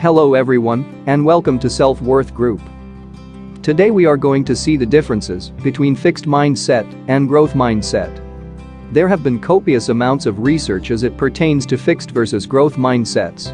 Hello everyone, and welcome to Self-Worth Group. Today we are going to see the differences between fixed mindset and growth mindset. There have been copious amounts of research as it pertains to fixed versus growth mindsets.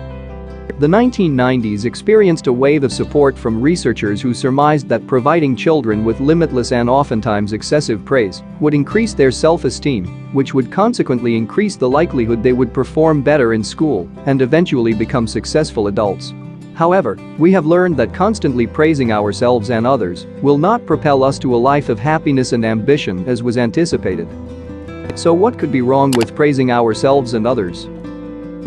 The 1990s experienced a wave of support from researchers who surmised that providing children with limitless and oftentimes excessive praise would increase their self-esteem, which would consequently increase the likelihood they would perform better in school and eventually become successful adults. However, we have learned that constantly praising ourselves and others will not propel us to a life of happiness and ambition as was anticipated. So what could be wrong with praising ourselves and others?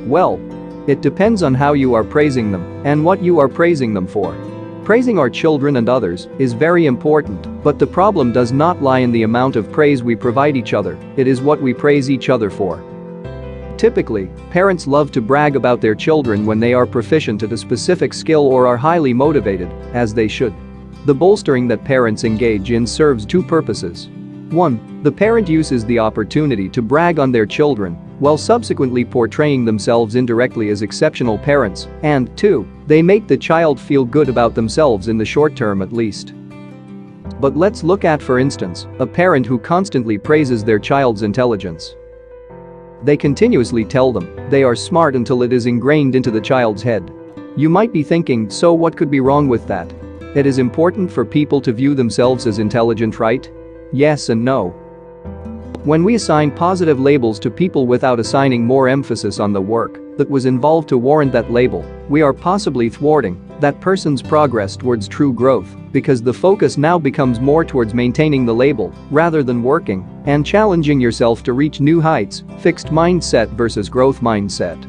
Well, it depends on how you are praising them and what you are praising them for. Praising our children and others is very important, but the problem does not lie in the amount of praise we provide each other, it is what we praise each other for. Typically, parents love to brag about their children when they are proficient at a specific skill or are highly motivated, as they should. The bolstering that parents engage in serves two purposes. 1. The parent uses the opportunity to brag on their children, while subsequently portraying themselves indirectly as exceptional parents, and 2. They make the child feel good about themselves in the short term at least. But let's look at, for instance, a parent who constantly praises their child's intelligence. They continuously tell them they are smart until it is ingrained into the child's head. You might be thinking, so what could be wrong with that? It is important for people to view themselves as intelligent, right? Yes and no. When we assign positive labels to people without assigning more emphasis on the work that was involved to warrant that label, we are possibly thwarting that person's progress towards true growth because the focus now becomes more towards maintaining the label rather than working and challenging yourself to reach new heights. Fixed mindset versus growth mindset.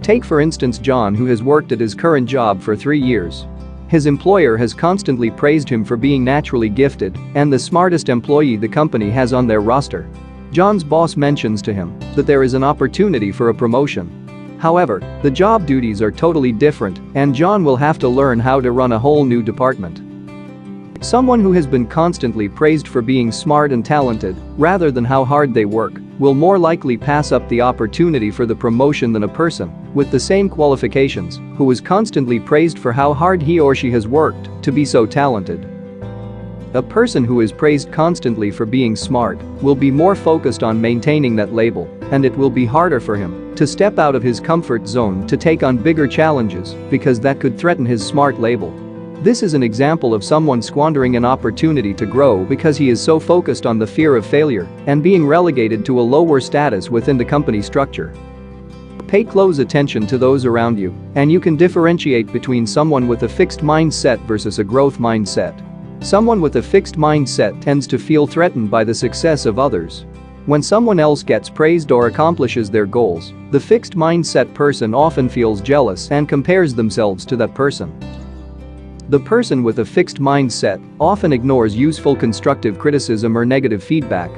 Take for instance John, who has worked at his current job for 3 years. His employer has constantly praised him for being naturally gifted and the smartest employee the company has on their roster. John's boss mentions to him that there is an opportunity for a promotion. However, the job duties are totally different and John will have to learn how to run a whole new department. Someone who has been constantly praised for being smart and talented, rather than how hard they work, will more likely pass up the opportunity for the promotion than a person with the same qualifications who is constantly praised for how hard he or she has worked to be so talented. A person who is praised constantly for being smart will be more focused on maintaining that label, and it will be harder for him to step out of his comfort zone to take on bigger challenges because that could threaten his smart label. This is an example of someone squandering an opportunity to grow because he is so focused on the fear of failure and being relegated to a lower status within the company structure. Pay close attention to those around you, and you can differentiate between someone with a fixed mindset versus a growth mindset. Someone with a fixed mindset tends to feel threatened by the success of others. When someone else gets praised or accomplishes their goals, the fixed mindset person often feels jealous and compares themselves to that person. The person with a fixed mindset often ignores useful constructive criticism or negative feedback.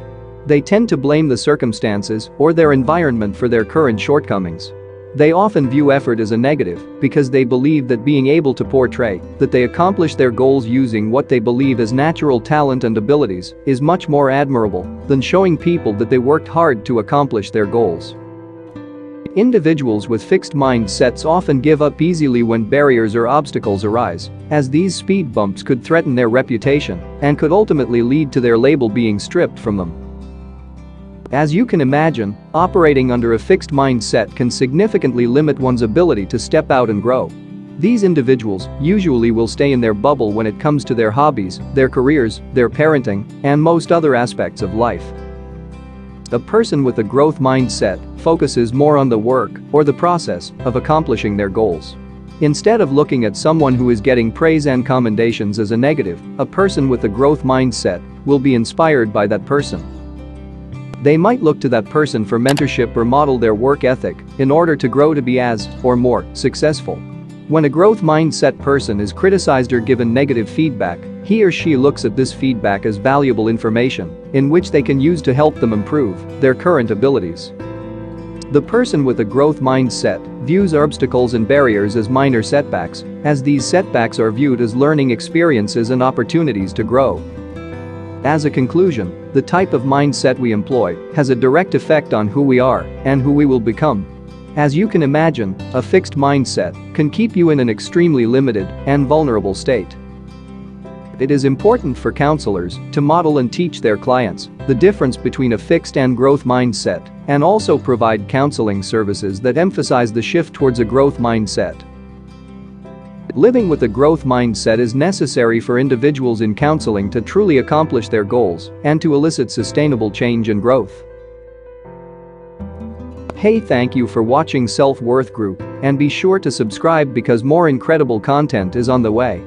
They tend to blame the circumstances or their environment for their current shortcomings. They often view effort as a negative because they believe that being able to portray that they accomplish their goals using what they believe as natural talent and abilities is much more admirable than showing people that they worked hard to accomplish their goals. Individuals with fixed mindsets often give up easily when barriers or obstacles arise, as these speed bumps could threaten their reputation and could ultimately lead to their label being stripped from them. As you can imagine, operating under a fixed mindset can significantly limit one's ability to step out and grow. These individuals usually will stay in their bubble when it comes to their hobbies, their careers, their parenting, and most other aspects of life. A person with a growth mindset focuses more on the work or the process of accomplishing their goals. Instead of looking at someone who is getting praise and commendations as a negative, a person with a growth mindset will be inspired by that person. They might look to that person for mentorship or model their work ethic in order to grow to be as, or more, successful. When a growth mindset person is criticized or given negative feedback, he or she looks at this feedback as valuable information in which they can use to help them improve their current abilities. The person with a growth mindset views obstacles and barriers as minor setbacks, as these setbacks are viewed as learning experiences and opportunities to grow. As a conclusion, the type of mindset we employ has a direct effect on who we are and who we will become. As you can imagine, a fixed mindset can keep you in an extremely limited and vulnerable state. It is important for counselors to model and teach their clients the difference between a fixed and growth mindset, and also provide counseling services that emphasize the shift towards a growth mindset. Living with a growth mindset is necessary for individuals in counseling to truly accomplish their goals and to elicit sustainable change and growth. Hey, thank you for watching Self-Worth Group, and be sure to subscribe because more incredible content is on the way.